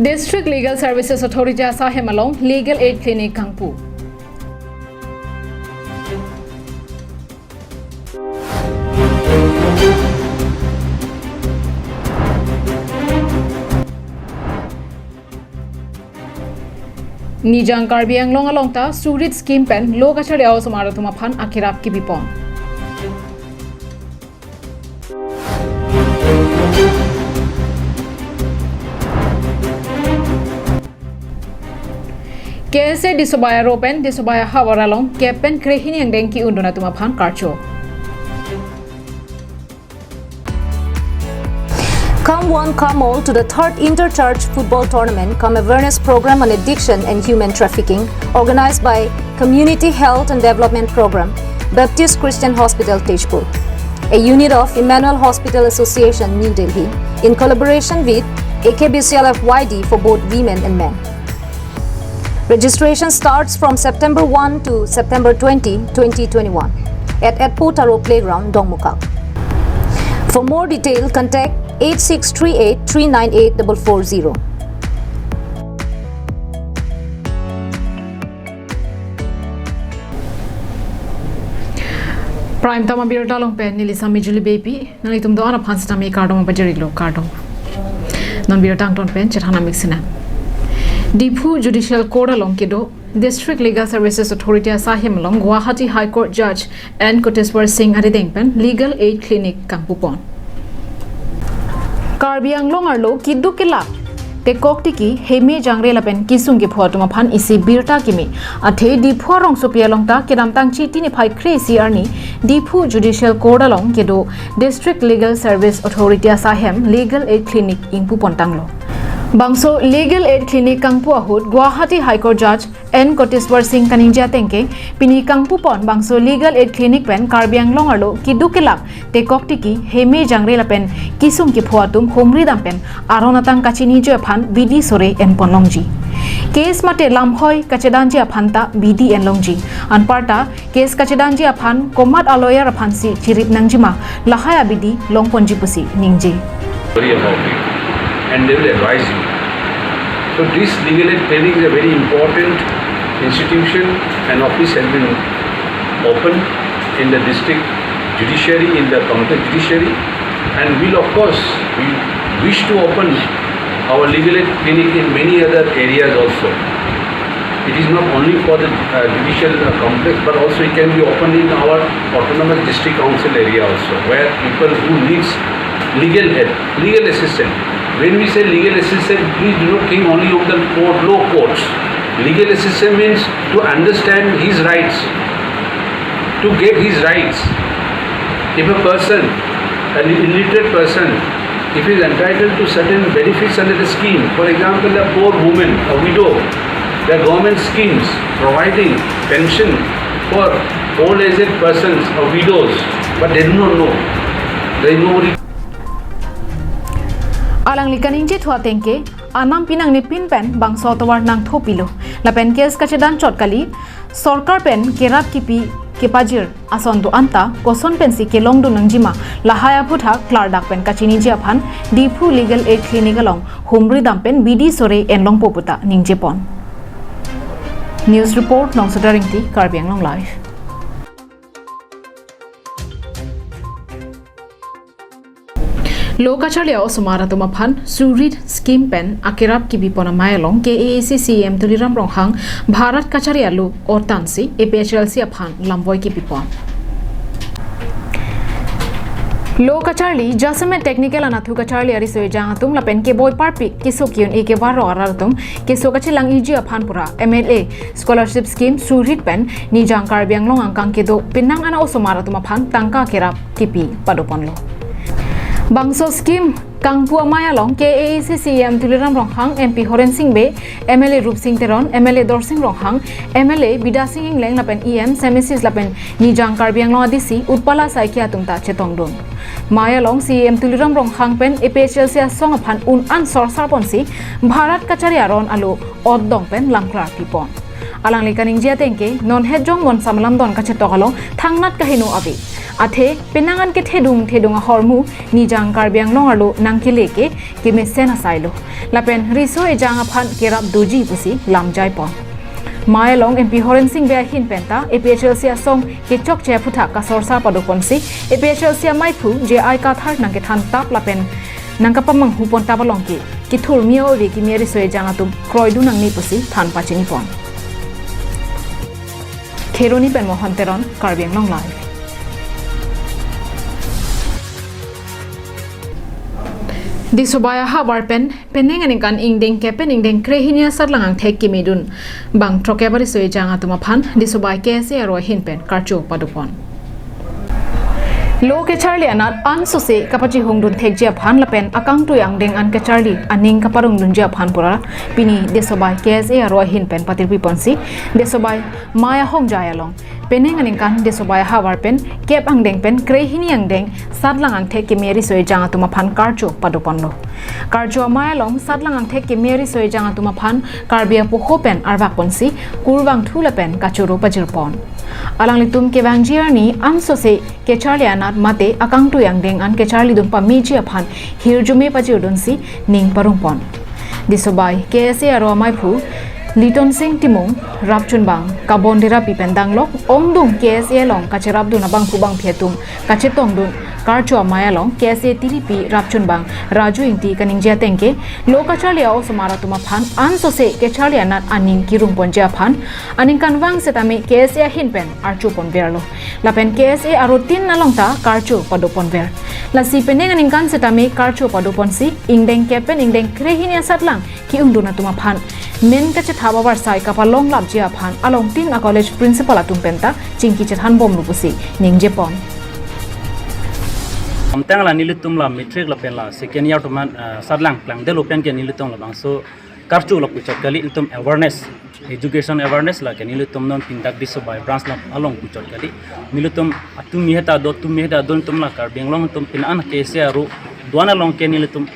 District Legal Services Authority asa hemalong Legal Aid Clinic Kangpu. Nijang Karbiang long along ta Surit scheme pen lo kachari aw sumara tumaphan akirap ki bipon. KSA disobaya ropen disobaya hawaralong kepen krehini yang dengki unduna tumaphan karcho. Come one, come all to the third Interchurch Football Tournament, come awareness program on addiction and human trafficking, organized by Community Health and Development Program, Baptist Christian Hospital, Tejpur, a unit of Emmanuel Hospital Association, New Delhi, in collaboration with AKBCLFYD for both women and men. Registration starts from September 1 to September 20, 2021 at Potaro Playground, Dongmukak. For more detail, contact 8638-398-440. Prime tama biro dalong pen nili sami juli baby nalitum do ana phansi tami cardom bajari lo cardom non biro tang ton pen chetana mixina Dipu Judicial Court along Kido District Legal Services Authority asahim along Guwahati High Court Judge and Koteswar Singh Adedengpen Legal Aid Clinic Kangpupon Karbiang longarlo kidu kila te koktiki heme jangre lapen kisungi photuma phan isi birta kimi athe dipu rong sopia longta kedam tangchi tini phai crazy arni Dipu Judicial Court along Kido District Legal Service Authority asahim Legal Aid Clinic ingpupon tanglo Bangso Legal Aid Clinic Kangpu ahut Guwahati High Court Judge N Koteswar Singh Kaningja tengke pini Kangpu pon Bangso Legal Aid Clinic pen Karbiang longarlo kidukilak te koktiki heme jangre lapen kisung ki phuatum homri dampen aronatang kachini jo phan bidi sore en ponlongji case mate lamhoi kachedanji aphanta bidi en longji anparta case kachedanji aphan komat aloya aphansi chirip nangjima lahaya bidi longponji pusi ningji and they will advise you. So this legal aid clinic is a very important institution and office has been opened in the district judiciary, in the county judiciary, and we wish to open our legal aid clinic in many other areas also. It is not only for the judicial complex but also it can be opened in our autonomous district council area also where people who needs legal help, legal assistance. When we say legal assistance, please do not think only of the law courts. Legal assistance means to understand his rights, to get his rights. If a person, an illiterate person, if he is entitled to certain benefits under the scheme, for example, a poor woman, a widow, the government schemes providing pension for old aged persons or widows, but they do not know. There is no Alang likaninje thua tengke anam pinang ni pin pen bangso tawar nang thopilo lapen kes kachedan chotkali sarkar pen kerap kipi kepajir asondu anta koson pensi kelong du nangjima lahaya phutha klardak pen kachini japhan Dipu Legal Aid Clinic along humri dampen bidi sore enlong poputa ningjepon News report long sodaringti Karbiang long live Lokacharya osumara tumaphan Surit scheme pen akirap ki bipona mayalong KAC CM tuliram ronghang Bharat Kacharya lu ortansi APHLC aphan lamboy ki bipon Lokacharli Jasame technical anathu kacharli ari soi jang tum lapen ke boy parpi kisokion eke baro aratum kisokachilang iji aphan pura MLA scholarship scheme Surit pen ni jang Karbiang long angkang kedo pinang ana osumara tumaphan tangka kirap kipi padoponlo Bangso scheme Kangpu Amayalong KAC CM Tuliram Ronghang MP Horen Singh Be MLA Rup Singh Teron MLA Dor Singh Ronghang MLA Bida Singh Ingleng lapen EM Semesis lapen Nijang Karbiang Long Adisi Utpala Saikia Tungta Chetongdon Mayalong CM Tuliram Ronghang pen APHLC song aphan un an sorsar ponsi Bharat Kacharya ron alu oddong pen lamklar pipon alang le kaning jia tengke non het jong mon samlam don ka che tokalong thangnat ka hinu abi athe penangan ke thedung a hormu ni jang karbiang longarlo nangkile ke me sena sailo lapen riso e jang phan kerap doji pusi lamjai pon Maya long MP Horen Singh be hin penta APHL sia som ke chok che phutha ka sorsa padopon si APHL sia mai phu je ai ka thar nang ke than tap lapen nang ka pamang hupon tabalong ki thur mio ve ki meri soe janga tum kroidu nang ni pusi than pachini pon Kheroni pen mo hanteron karbiang long live Di subaya habar pen peneng aning kan ingdeng ke pen ingdeng krehinia sarlangang thek kimidun bang troke bari soe janga tuma phan di subay ke se aro hin pen karcho padupon Lo ke Charlie anat an so se kapachi hongdun thek jia phan lapen akang tu yang deng an ke Charlie aning kaparung dun jia phan pura pini de subay ke se aro hin pen patir pi ponsi de subay maya hong jaya long peneng aning kan de subay habar pen kep ang deng pen krehini ang deng sadlang ang thek ke meri soe janga tuma phan karcho padupon lo karcho maya long sadlang ang thek ke meri soe janga tuma phan karbia poho pen arwak ponsi kurwang thula pen kachuro pajir pon alang litum ke bangjiar ni an so se ke Charlie anat mate akang tu yang deng an ke Charlie dun pa meji aphan hirjume pajir dun si ning parung pon di subay ke se aro mai phu Liton Singh Timong Rapchun Bang Kabondira Pipendang Lok Ongdung KSA Long Kacherap Dun Abang Pubang Phetum Kachetong Dun Karcho Maya Long KSA Tiripi Rapchun Bang Raju Ingti Kaningja Tengke Lokachalia also Maratuma Phan Anso se Kechalia Nat Aning Kirung Ponja Phan Aning Kanwang Setame KSA Hinpen Archu Ponverlo Lapen KSA Arutin Nalongta Karcho Padopon Ver Lasi Peneng Aning Kan Setame Karcho Padopon si Ingdeng Kepen Ingdeng Krehinia Satlang Ki Ungduna Tuma Phan Men kache thaba war sai kapalong lab jia phan along tin a college principal atum penta chingki chethan bom lupusi ningje pon amtang la nilitum la metric la pen la second year to man sadlang plang de lo pen ke nilitum la bang so karchu la puchak kali itum awareness education awareness la ke nilitum non pindak diso by branch la along puchak kali nilitum atum miheta don tum la kar benglong tum pin an ke se aru duana long ke nilitum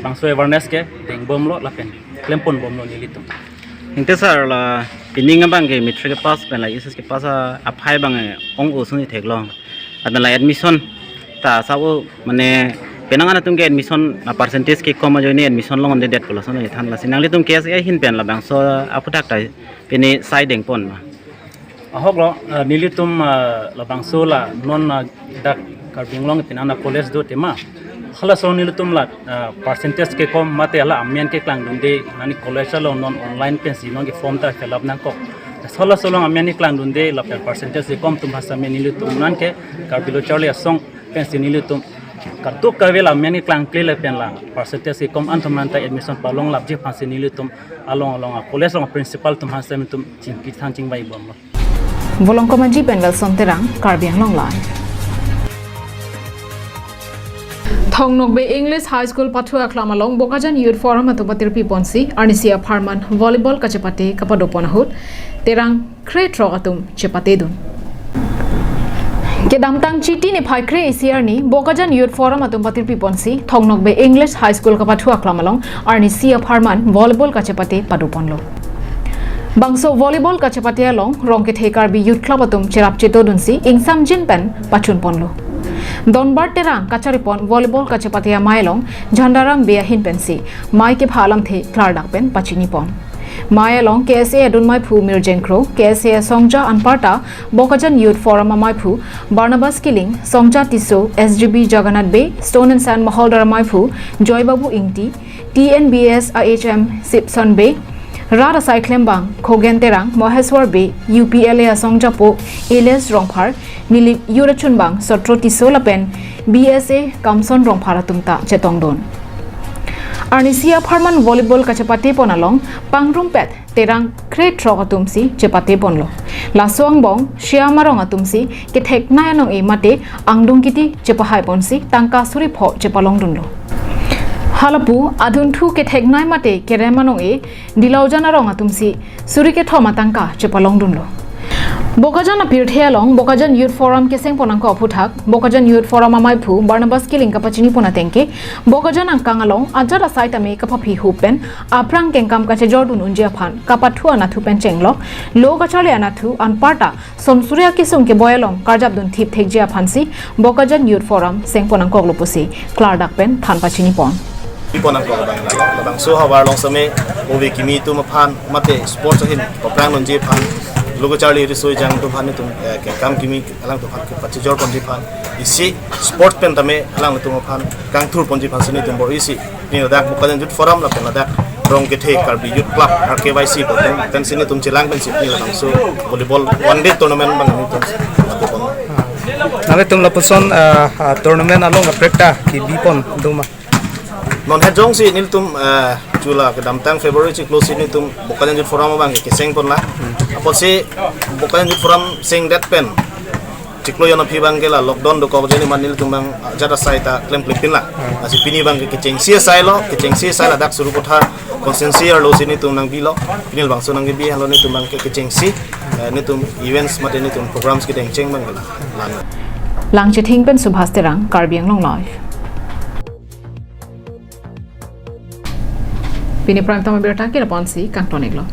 bang so awareness ke deng bom lo la pen klempon bom lo nilitum inte sar la pining bang ke metric pass pen la isus ke pass aphai bang ong usuni theklong adala admission ta sawo mane penangana tum ke admission percentage ke koma joini admission long on de det pola sona than la sinangli tum kes ai hin pen la bang so aputak tai peni side deng pon ma ahok lo nilitum la bang so la non dak kar benglong pinana college do tema khala so nilitum la percentage ke kom mate ala amyan ke klang dunde nani college lo non online pensi non ke form ta fill up nan ko sala solo amyan ni klang dunde la percentage ke kom tum hasa me nilitum nan ke kar bilo charlie song pensi nilitum kartuk ka vela amyan ni klang play la pen la percentage ke kom antum nan ta admission pa long lab je pensi nilitum along college lo principal tum hasa me tum chingki than ching bai bom volong komaji penwel sonterang karbiang long live Thongnok be English High School Pathua Klamalong Bokajan Youth Forum atopatir piponsi Arnisia Farman Volleyball kachapate kapadopon hut terang kretro atum chepate dun Kedam tang chiti ne phai kre ACR ni Bokajan Youth Forum atopatir piponsi Thongnok be English High School Kapathua Klamalong Arnisia Farman Volleyball kachapate padopon lo Bangso volleyball kachapate along rongke thekar bi youth club atum cherap cheto dunsi ingsam jin pen pachun ponlo Donbar terang kacharipon volleyball kachapatia mailong Jhandaram bea hin pensi mai ke phalam the klardak pen pachini pon Maya long KSA adun mai phu mirjenkro KSA songja anparta Bokajan Youth Forum mai phu Barnabas Killing songja tiso SGB Jagannath Bay Stone and Sand Maholdara mai phu Joy Babu Ingti TNBS IHM Sipson Bay Rara Cyclembang Khogen Terang Moheswar Bay UPLA Songjapo Elias Rongphar Nilip Yurachunbang Sotroti Solapen BSA Kamson Rongphara Tumta Chetongdon Arnisia Farman Volleyball Kachapate Ponalong Pangrum Pet Terang Kret Trogatumsi Chepate Ponlo Laswang Bong Shiamarong Atumsi Kethek Nayanong E Mate Angdung Kiti Chepahai Ponsi Tangka Suripho Chepalong Dunlo Halapu aduntu ke thegnai mate keremanong e dilaujana ronga tumsi surike thoma tangka chepalong dunlo Bokajan appeared here along Bokajan Youth Forum keseng ponangko aputhak Bokajan Youth Forum amai phu Barnabas Killing kapachini ponatenke Bokajan angkang along ajara site ame kapapi hupen aprang kengkam kache jordun unjia phan kapathu anathu pen chenglo lo kachale anathu anparta somsurya kisung ke boyalong karjabdun thip thekjia phansi Bokajan Youth Forum seng ponangko glopusi klardak pen than pachini pon Ponang ko bang so hawar long same ovi kimi tu maphan mate sports hin aprang unjia phan logo charlie risoi jang to bhane tum ke kam kimi alang to bhan ke pachi jor ponji phan isi sport pen tame alang to bhan kang thur ponji phan sini tum bor isi ni dak Bokajan Youth Forum la pen dak rong ke the karbi youth club RKYC ko ten sini tum chilang pen sip ni la so volleyball one day tournament bang ni tum nave tum la puson tournament along aprekta ki bipon duma non het jong si nil tum chula ke dam tang February chi close ni tum Bokajan Youth Forum bang ke seng pon la apot si Bokajan Youth Forum seng that pen chiklo yon phi bang ke la lockdown do ko jeni man nil tum bang jara sai ta klem klipin la asi pini bang ke cheng si sai lo ke cheng si sai la dak suru kotha consensier lo sini tum nang bi lo pinil bang so nang bi halo ni tum bang ke cheng si ni tum events mate ni tum programs ki deng cheng bang la lang che thing pen subhas terang karbiang long live Pini prime tama berta kira ponsi kang toneglo